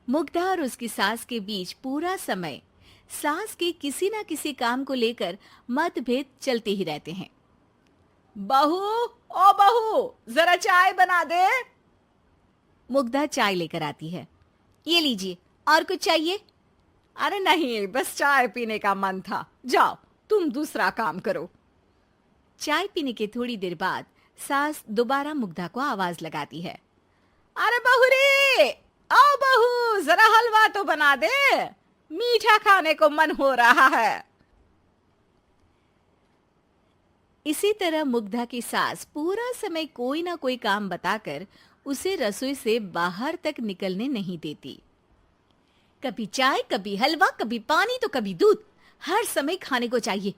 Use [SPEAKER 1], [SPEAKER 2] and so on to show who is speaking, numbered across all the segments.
[SPEAKER 1] मुग्धा और उसकी सास के बीच पूरा समय सास के किसी न किसी काम को लेकर मतभेद चलते ही रहते हैं।
[SPEAKER 2] बहू, ओ बहू, जरा चाय बना दे।
[SPEAKER 1] मुग्धा चाय लेकर आती है। ये लीजिए, और कुछ चाहिए?
[SPEAKER 2] अरे नहीं, बस चाय पीने का मन था। जाओ, तुम दूसरा काम करो।
[SPEAKER 1] चाय पीने के थोड़ी देर बाद सास दोबारा मुग्धा को आवाज लगाती है।
[SPEAKER 2] अरे बहू रे, आओ बहू, जरा हलवा तो बना दे, मीठा खाने को मन हो रहा है।
[SPEAKER 1] इसी तरह मुग्धा की सास पूरा समय कोई ना कोई काम बताकर उसे रसोई से बाहर तक निकलने नहीं देती। कभी चाय, कभी हलवा, कभी पानी तो कभी दूध, हर समय खाने को चाहिए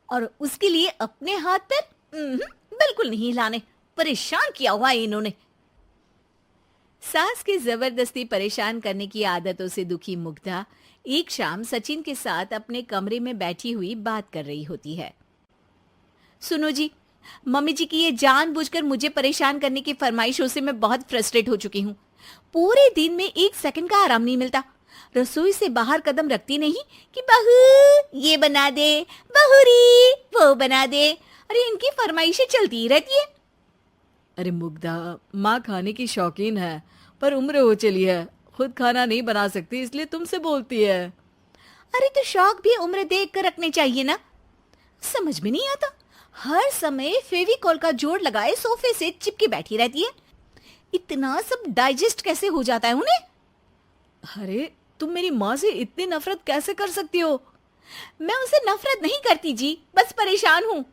[SPEAKER 1] और उसके लिए अपने हाथ पैर बिल्कुल नहीं हिलाने। परेशान किया हुआ है इन्होंने। सास की जबरदस्ती परेशान करने की आदतों से दुखी मुग्धा एक शाम सचिन के साथ अपने कमरे में बैठी हुई बात कर रही होती है। सुनो जी, मम्मी जी की ये जानबूझकर मुझे परेशान करने की फरमाइशों से मैं बहुत फ्रस्ट्रेट हो चुकी हूँ। पूरे दिन में एक सेकंड का आराम नहीं मिलता। रसोई से बाहर कदम रखती नहीं कि बहू ये बना दे, बहुरी वो बना दे। अरे इनकी फरमाइशें चलती ही रहती है।
[SPEAKER 2] अरे मुग्धा, माँ खाने की शौकीन है, पर उम्र हो चली है, खुद खाना नहीं बना सकती, इसलिए तुमसे बोलती है।
[SPEAKER 1] अरे तो शौक भी उम्र देख कर रखने चाहिए ना। समझ में नहीं आता, हर समय फेविकॉल का जोड़ लगाए सोफे से चिपके बैठी रहती है। इतना सब डाइजेस्ट कैसे हो जाता है उन्हें?
[SPEAKER 2] अरे तुम मेरी माँ से इतनी नफरत कैसे कर सकती हो?
[SPEAKER 1] मैं उसे नफरत नहीं करती जी, बस परेशान हूँ।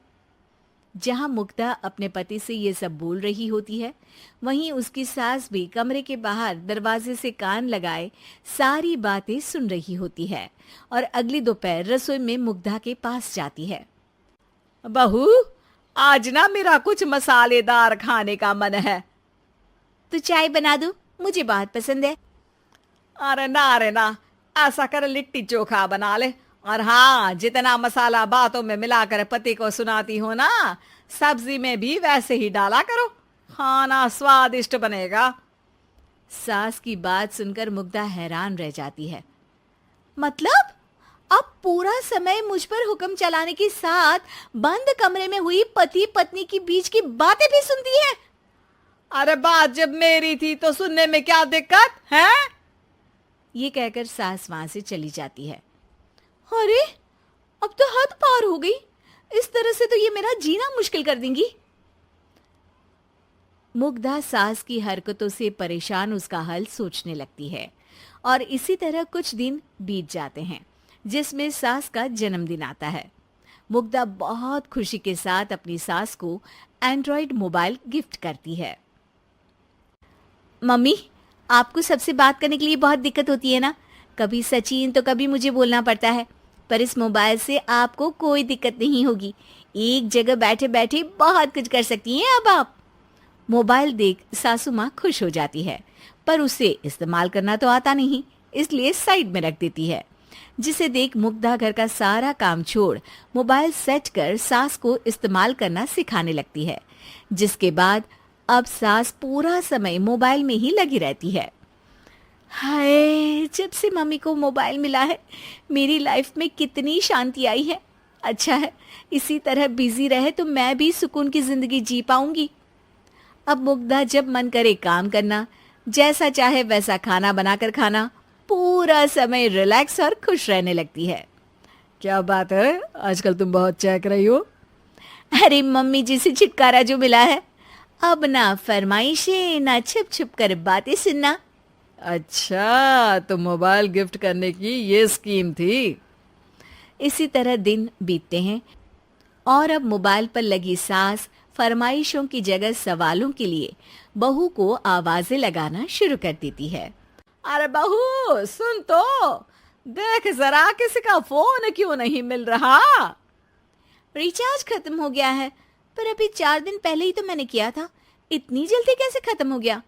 [SPEAKER 1] जहां मुग्धा अपने पति से ये सब बोल रही होती है, वहीं उसकी सास भी कमरे के बाहर दरवाजे से कान लगाए सारी बातें सुन रही होती है और अगली दोपहर रसोई में मुग्धा के पास जाती है।
[SPEAKER 2] बहू, आज ना मेरा कुछ मसालेदार खाने का मन है।
[SPEAKER 1] तो चाय बना दूं? मुझे बहुत पसंद है।
[SPEAKER 2] अरे ना, ऐसा कर लिट्टी चोखा बना ले। और हाँ, जितना मसाला बातों में मिलाकर पति को सुनाती हो ना, सब्जी में भी वैसे ही डाला करो, खाना स्वादिष्ट बनेगा।
[SPEAKER 1] सास की बात सुनकर मुग्धा हैरान रह जाती है। मतलब अब पूरा समय मुझ पर हुक्म चलाने के साथ बंद कमरे में हुई पति पत्नी की बीच की बातें भी सुनती है?
[SPEAKER 2] अरे बात जब मेरी थी तो सुनने में क्या दिक्कत है?
[SPEAKER 1] ये कहकर सास वहां से चली जाती है। अरे अब तो हद पार हो गई। इस तरह से तो ये मेरा जीना मुश्किल कर देंगी। मुग्धा सास की हरकतों से परेशान उसका हल सोचने लगती है और इसी तरह कुछ दिन बीत जाते हैं, जिसमें सास का जन्मदिन आता है। मुग्धा बहुत खुशी के साथ अपनी सास को एंड्रॉइड मोबाइल गिफ्ट करती है। मम्मी, आपको सबसे बात करने के लिए बहुत दिक्कत होती है ना? कभी सचिन तो कभी मुझे बोलना पड़ता है, पर इस मोबाइल से आपको कोई दिक्कत नहीं होगी। एक जगह बैठे बैठे बहुत कुछ कर सकती हैं अब आप। मोबाइल देख सासू माँ खुश हो जाती है, पर उसे इस्तेमाल करना तो आता नहीं, इसलिए साइड में रख देती है। जिसे देख मुग्धा घर का सारा काम छोड़ मोबाइल सेट कर सास को इस्तेमाल करना सिखाने लगती है, जिसके बाद अब सास पूरा समय मोबाइल में ही लगी रहती है। हाय, जब से मम्मी को मोबाइल मिला है मेरी लाइफ में कितनी शांति आई है। अच्छा है, इसी तरह बिजी रहे तो मैं भी सुकून की जिंदगी जी पाऊंगी। अब मुग्धा जब मन करे काम करना, जैसा चाहे वैसा खाना बनाकर खाना, पूरा समय रिलैक्स और खुश रहने लगती है।
[SPEAKER 2] क्या बात है, आजकल तुम बहुत चहक रही हो।
[SPEAKER 1] अरे मम्मी जी से छुटकारा जो मिला है, अब ना फरमाइशें ना छुप छुप कर बातें सुनना।
[SPEAKER 2] अच्छा, तो मोबाइल गिफ्ट करने की ये स्कीम थी।
[SPEAKER 1] इसी तरह दिन बीतते हैं और अब मोबाइल पर लगी सास फरमाइशों की जगह सवालों के लिए बहू को आवाजें लगाना शुरू कर देती है।
[SPEAKER 2] अरे बहू सुन तो, देख जरा किसी का फोन क्यों नहीं मिल रहा?
[SPEAKER 1] रिचार्ज खत्म हो गया है, पर अभी 4 दिन पहले ही तो मैंने किया था। इतनी जल्दी कैसे खत्म हो गया?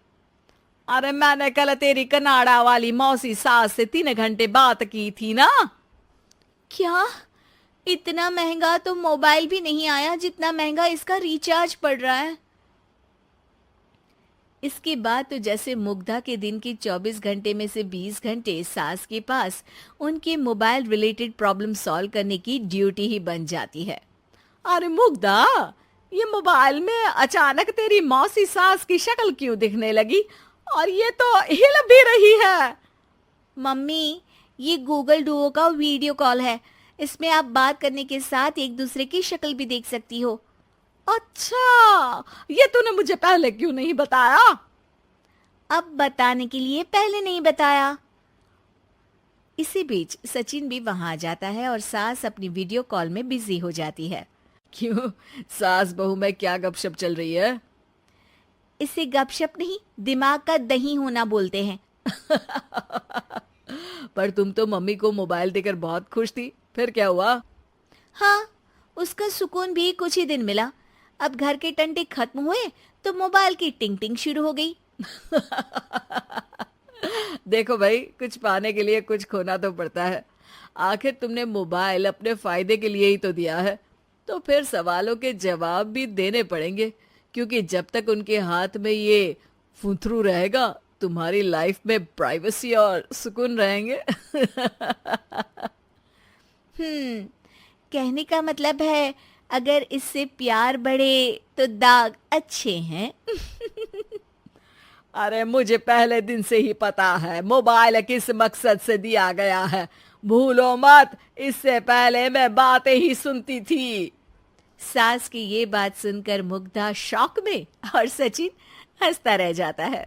[SPEAKER 2] अरे मैंने कल तेरी कनाडा वाली मौसी सास से 3 घंटे बात की थी ना।
[SPEAKER 1] क्या? इतना महंगा तो मोबाइल भी नहीं आया जितना महंगा इसका रिचार्ज पड़ रहा है। इसके बाद तो जैसे मुग्धा के दिन के 24 घंटे में से 20 घंटे सास के पास उनके मोबाइल रिलेटेड प्रॉब्लम सॉल्व करने की ड्यूटी ही बन जाती है।
[SPEAKER 2] अरे मुग्धा, ये मोबाइल में अचानक तेरी मौसी सास की शक्ल क्यों दिखने लगी? और ये तो हिल भी रही है।
[SPEAKER 1] मम्मी, ये गूगल डुओ का वीडियो कॉल है। इसमें आप बात करने के साथ एक दूसरे की शक्ल भी देख सकती हो।
[SPEAKER 2] अच्छा, ये तूने मुझे पहले क्यों नहीं बताया?
[SPEAKER 1] अब बताने के लिए पहले नहीं बताया। इसी बीच सचिन भी वहां आ जाता है और सास अपनी वीडियो कॉल में बिजी हो जाती है।
[SPEAKER 2] क्यों, सास बहू में क्या गपशप चल रही है?
[SPEAKER 1] इसे गपशप नहीं, दिमाग का दही होना बोलते हैं।
[SPEAKER 2] पर तुम तो मम्मी को मोबाइल देकर बहुत खुश थी, फिर क्या हुआ?
[SPEAKER 1] हाँ, उसका सुकून भी कुछ ही दिन मिला। अब घर के टंटे खत्म हुए तो मोबाइल की टिंग टिंग शुरू हो गई।
[SPEAKER 2] देखो भाई, कुछ पाने के लिए कुछ खोना तो पड़ता है। आखिर तुमने मोबाइल अपने फायदे के लिए ही तो दिया है, तो फिर सवालों के जवाब भी देने पड़ेंगे, क्योंकि जब तक उनके हाथ में ये फुंथरू रहेगा, तुम्हारी लाइफ में प्राइवेसी और सुकून रहेंगे।
[SPEAKER 1] कहने का मतलब है अगर इससे प्यार बढ़े तो दाग अच्छे हैं।
[SPEAKER 2] अरे मुझे पहले दिन से ही पता है मोबाइल किस मकसद से दिया गया है। भूलो मत, इससे पहले मैं बातें ही सुनती थी।
[SPEAKER 1] सास की ये बात सुनकर मुग्धा शॉक में और सचिन हंसता रह जाता है।